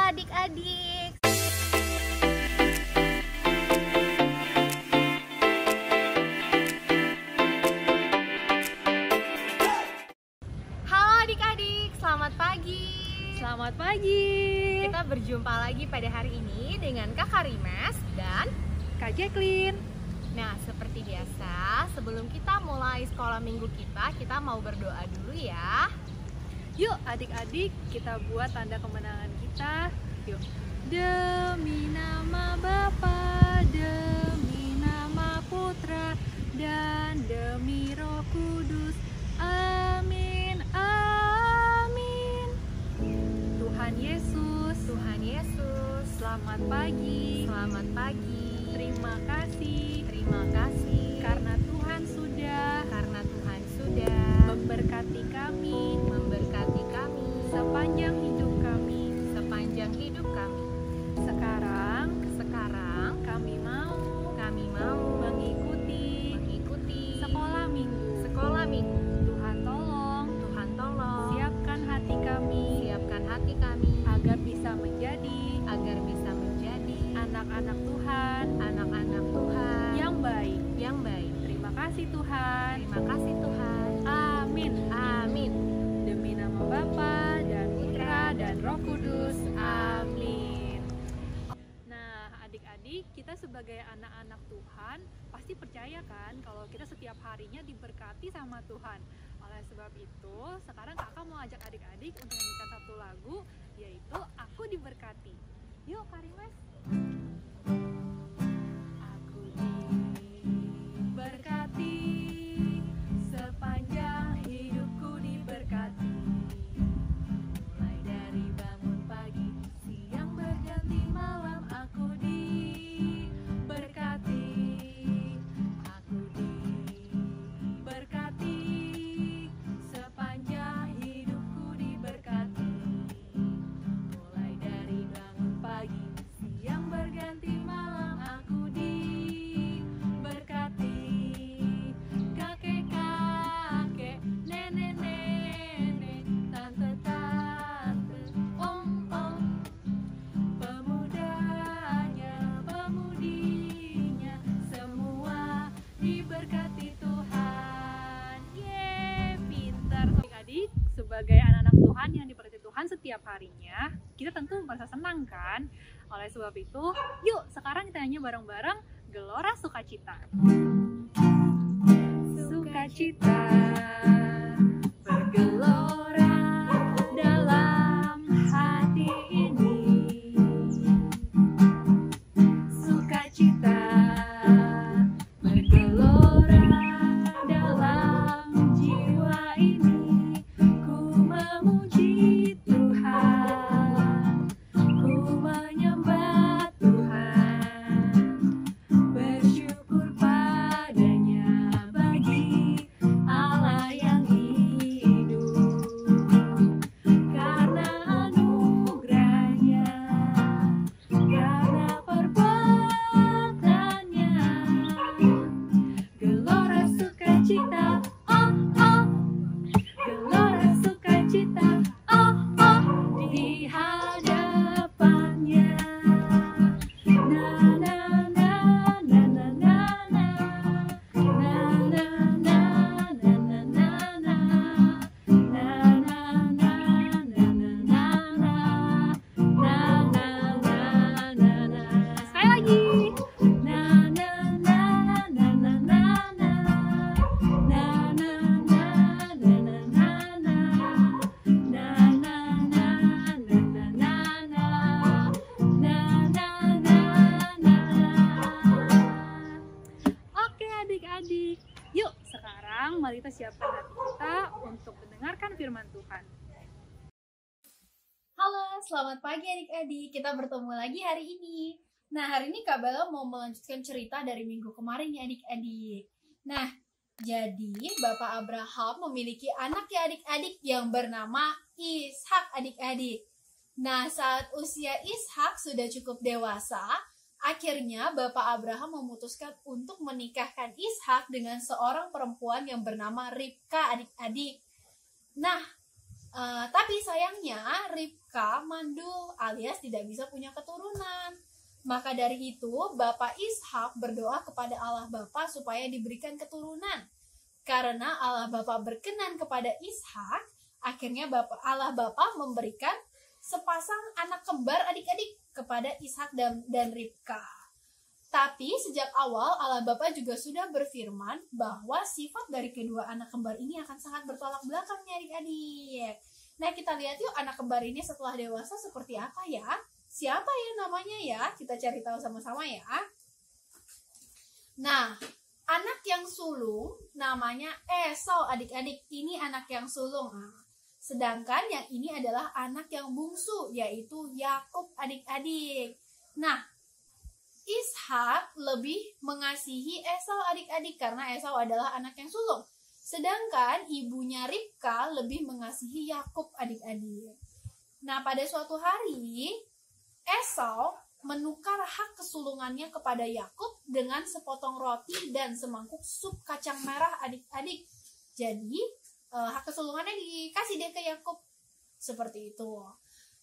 adik-adik. Halo adik-adik, selamat pagi. Selamat pagi. Kita berjumpa lagi pada hari ini dengan Kakak Rimes dan Kak Jacqueline. Nah, seperti biasa, sebelum kita mulai sekolah minggu kita mau berdoa dulu ya. Yuk adik-adik, kita buat tanda kemenangan kita. Yuk. Demi nama Bapa, demi nama Putra, dan demi Roh Kudus. Amin, amin. Tuhan Yesus, selamat pagi. Selamat pagi. Terima kasih Karena Tuhan sudah memberkati kami sepanjang hidup kami. Sekarang kami mau mengikuti sekolah minggu. Tuhan tolong siapkan hati kami agar bisa menjadi anak-anak Tuhan yang baik. Terima kasih Tuhan. Amin. Demi nama Bapa dan Putra dan Roh Kudus. Amin. Nah, adik-adik, kita sebagai anak-anak Tuhan pasti percaya kan kalau kita setiap harinya diberkati sama Tuhan. Oleh sebab itu, sekarang kakak mau ajak adik-adik untuk menyanyikan satu lagu, yaitu Aku Diberkati. Yuk, Karimas. Aku diberkati, sepanjang hidupku diberkati. Mulai dari bangun pagi, siang berganti malam, aku diberkati. Aku diberkati, sepanjang hidupku diberkati. Mulai dari bangun pagi, siang berganti malam, aku diberkati. Kakek-kakek, nenek-nenek, tante-tante, om-om, pemudanya, pemudinya, semua diberkati Tuhan. Yeay, pintar. Adik-adik, sebagai anak-anak Tuhan yang diberkati Tuhan setiap harinya, kita tentu merasa senang kan? Oleh sebab itu, yuk sekarang kita nyanyi bareng-bareng Gelora Sukacita. Sukacita bergelora dalam hati ini. Sukacita bergelora dalam jiwa ini. Ku memuji Tuhan, ku menyembah Tuhan, bersyukur padanya bagi Allah yang hidup. Karena anugerahnya, karena perbuatannya, gelora sukacita, oh oh, gelora sukacita, oh oh, di hadapannya. Na na na na na na na, na na na na na na na, na na na na na na na, na na na. Sekali lagi. Na na na na na na na, na na na na na na na, na na na na na na na. Oke adik-adik, yuk sekarang mari kita siapkan hati kita untuk mendengarkan firman Tuhan. Halo, selamat pagi adik-adik. Kita bertemu lagi hari ini. Nah, hari ini Kak Bella mau melanjutkan cerita dari minggu kemarin ya adik-adik. Nah, jadi Bapak Abraham memiliki anak ya adik-adik yang bernama Ishak adik-adik. Nah, saat usia Ishak sudah cukup dewasa, akhirnya Bapak Abraham memutuskan untuk menikahkan Ishak dengan seorang perempuan yang bernama Ribka adik-adik. Nah, tapi sayangnya Ribka Ribka mandul alias tidak bisa punya keturunan. Maka dari itu, Bapak Ishak berdoa kepada Allah Bapa supaya diberikan keturunan. Karena Allah Bapa berkenan kepada Ishak, akhirnya Allah Bapa memberikan sepasang anak kembar adik-adik kepada Ishak dan Ribka. Tapi sejak awal Allah Bapa juga sudah berfirman bahwa sifat dari kedua anak kembar ini akan sangat bertolak belakang nih adik-adik. Nah, kita lihat yuk anak kembar ini setelah dewasa seperti apa ya? Siapa ya namanya ya? Kita cari tahu sama-sama ya. Nah, anak yang sulung namanya Esau adik-adik. Ini anak yang sulung. Sedangkan yang ini adalah anak yang bungsu, yaitu Yakub adik-adik. Nah, Ishak lebih mengasihi Esau adik-adik karena Esau adalah anak yang sulung. Sedangkan ibunya Ribka lebih mengasihi Yakub adik-adik. Nah, pada suatu hari, Esau menukar hak kesulungannya kepada Yakub dengan sepotong roti dan semangkuk sup kacang merah adik-adik. Jadi, hak kesulungannya dikasih deh ke Yakub. Seperti itu.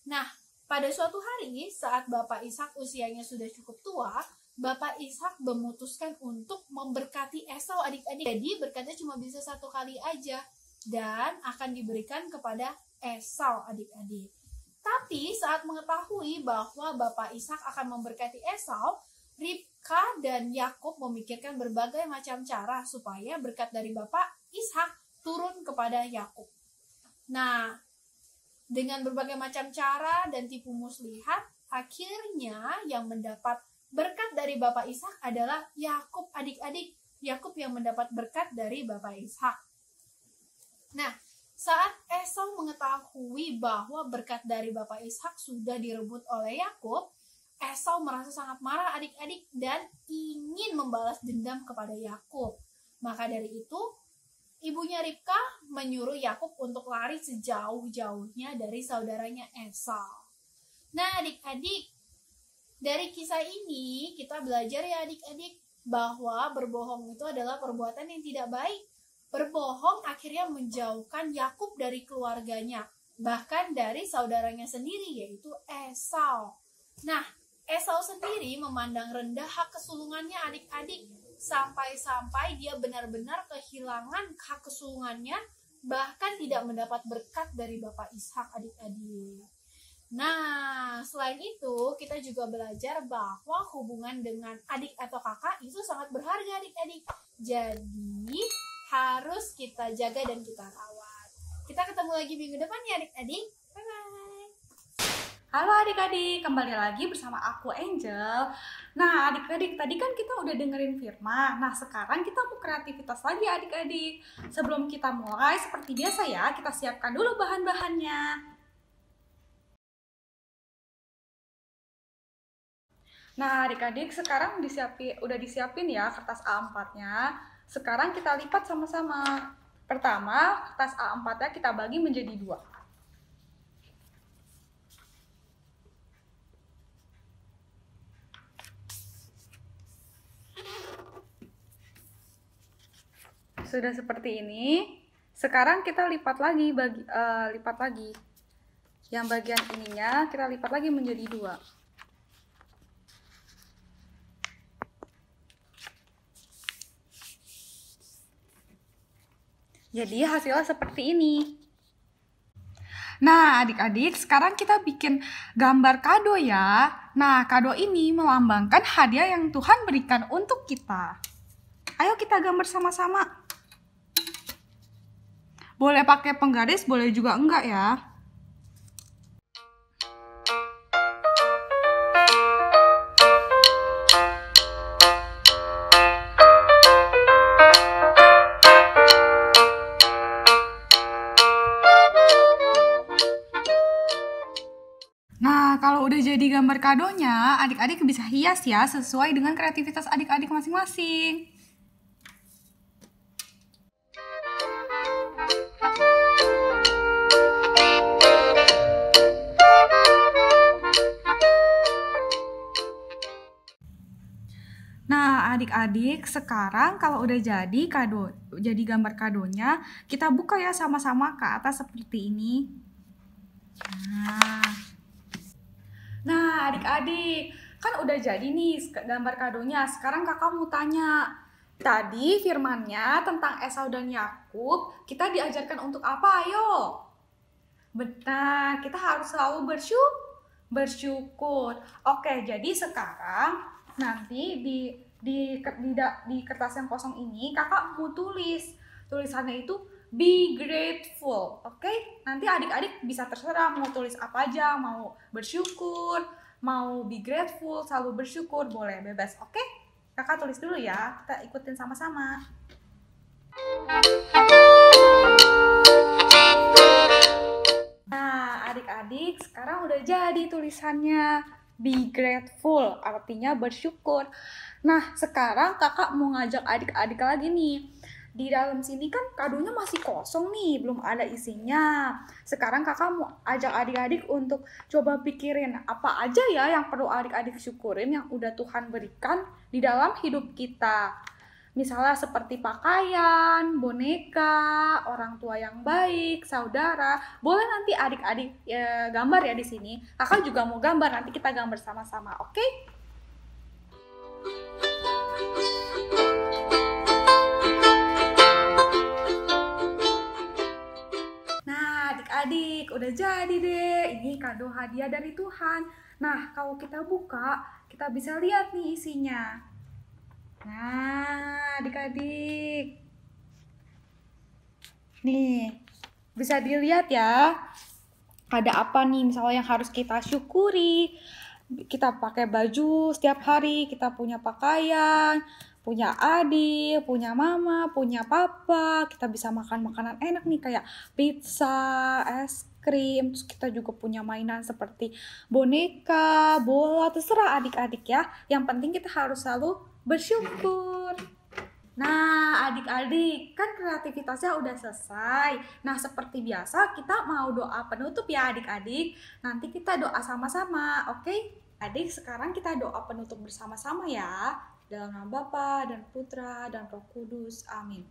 Nah, pada suatu hari, saat Bapak Ishak usianya sudah cukup tua, Bapak Ishak memutuskan untuk memberkati Esau adik-adik. Jadi berkatnya cuma bisa satu kali aja dan akan diberikan kepada Esau adik-adik. Tapi saat mengetahui bahwa Bapak Ishak akan memberkati Esau, Ribka dan Yakub memikirkan berbagai macam cara supaya berkat dari Bapak Ishak turun kepada Yakub. Nah, dengan berbagai macam cara dan tipu muslihat, akhirnya yang mendapat berkat dari Bapak Ishak adalah Yakub adik-adik. Yakub yang mendapat berkat dari Bapak Ishak. Nah, saat Esau mengetahui bahwa berkat dari Bapak Ishak sudah direbut oleh Yakub, Esau merasa sangat marah adik-adik dan ingin membalas dendam kepada Yakub. Maka dari itu, ibunya Ribka menyuruh Yakub untuk lari sejauh-jauhnya dari saudaranya Esau. Nah, adik-adik, dari kisah ini kita belajar ya adik-adik bahwa berbohong itu adalah perbuatan yang tidak baik. Berbohong akhirnya menjauhkan Yakub dari keluarganya, bahkan dari saudaranya sendiri yaitu Esau. Nah, Esau sendiri memandang rendah hak kesulungannya adik-adik, sampai-sampai dia benar-benar kehilangan hak kesulungannya, bahkan tidak mendapat berkat dari Bapak Ishak adik-adik. Nah, selain itu kita juga belajar bahwa hubungan dengan adik atau kakak itu sangat berharga adik-adik. Jadi harus kita jaga dan kita rawat. Kita ketemu lagi minggu depan ya adik-adik. Bye-bye. Halo adik-adik, kembali lagi bersama aku Angel. Nah adik-adik, tadi kan kita udah dengerin firman. Nah sekarang kita mau kreativitas lagi adik-adik. Sebelum kita mulai, seperti biasa ya, kita siapkan dulu bahan-bahannya. Nah adik-adik, sekarang udah disiapin ya kertas A4-nya. Sekarang kita lipat sama-sama. Pertama, kertas A4-nya kita bagi menjadi 2. Sudah seperti ini. Sekarang kita lipat lagi yang bagian ininya kita lipat lagi menjadi 2. Jadi hasilnya seperti ini. Nah adik-adik, sekarang kita bikin gambar kado ya. Nah kado ini melambangkan hadiah yang Tuhan berikan untuk kita. Ayo kita gambar sama-sama. Boleh pakai penggaris, boleh juga enggak ya. Nah, kalau udah jadi gambar kadonya, adik-adik bisa hias ya sesuai dengan kreativitas adik-adik masing-masing. Nah, adik-adik, sekarang kalau udah jadi gambar kadonya, kita buka ya sama-sama ke atas seperti ini. Nah, Nah, adik-adik, kan udah jadi nih gambar kadonya. Sekarang kakak mau tanya. Tadi firmannya tentang Esau dan Yakub, kita diajarkan untuk apa? Ayo. Benar, kita harus selalu bersyukur. Oke, jadi sekarang nanti di kertas yang kosong ini kakak mau tulisannya itu be grateful. Oke, nanti adik-adik bisa terserah mau tulis apa aja, mau bersyukur, mau be grateful, selalu bersyukur, boleh bebas. Oke, kakak tulis dulu ya, kita ikutin sama-sama. Nah, adik-adik sekarang udah jadi tulisannya be grateful, artinya bersyukur. Nah, sekarang kakak mau ngajak adik-adik lagi nih. Di dalam sini kan kadonya masih kosong nih, belum ada isinya. Sekarang kakak mau ajak adik-adik untuk coba pikirin apa aja ya yang perlu adik-adik syukurin yang udah Tuhan berikan di dalam hidup kita. Misalnya seperti pakaian, boneka, orang tua yang baik, saudara. Boleh nanti adik-adik gambar ya di sini. Kakak juga mau gambar, nanti kita gambar sama-sama, oke? Nah, adik-adik, udah jadi deh. Ini kado hadiah dari Tuhan. Nah, kalau kita buka, kita bisa lihat nih isinya. Nah, adik-adik. Nih, bisa dilihat ya. Ada apa nih misalnya yang harus kita syukuri. Kita pakai baju setiap hari, kita punya pakaian, punya adik, punya mama, punya papa. Kita bisa makan makanan enak nih kayak pizza, es krim. Terus kita juga punya mainan seperti boneka, bola, terserah adik-adik ya. Yang penting kita harus selalu bersyukur. Nah, adik-adik, kan kreativitasnya udah selesai. Nah, seperti biasa kita mau doa penutup ya adik-adik. Nanti kita doa sama-sama, oke? Adik, sekarang kita doa penutup bersama-sama ya. Dalam nama Bapa dan Putra dan Roh Kudus. Amin.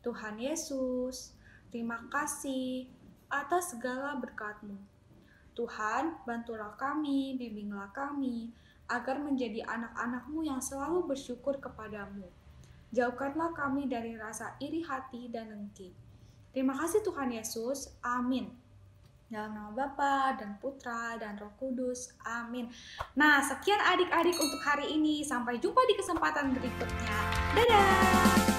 Tuhan Yesus, terima kasih atas segala berkat-Mu. Tuhan, bantulah kami, bimbinglah kami, agar menjadi anak-anak-Mu yang selalu bersyukur kepadamu. Jauhkanlah kami dari rasa iri hati dan dengki. Terima kasih Tuhan Yesus. Amin. Dalam nama Bapa dan Putra dan Roh Kudus. Amin. Nah, sekian adik-adik untuk hari ini. Sampai jumpa di kesempatan berikutnya. Dadah!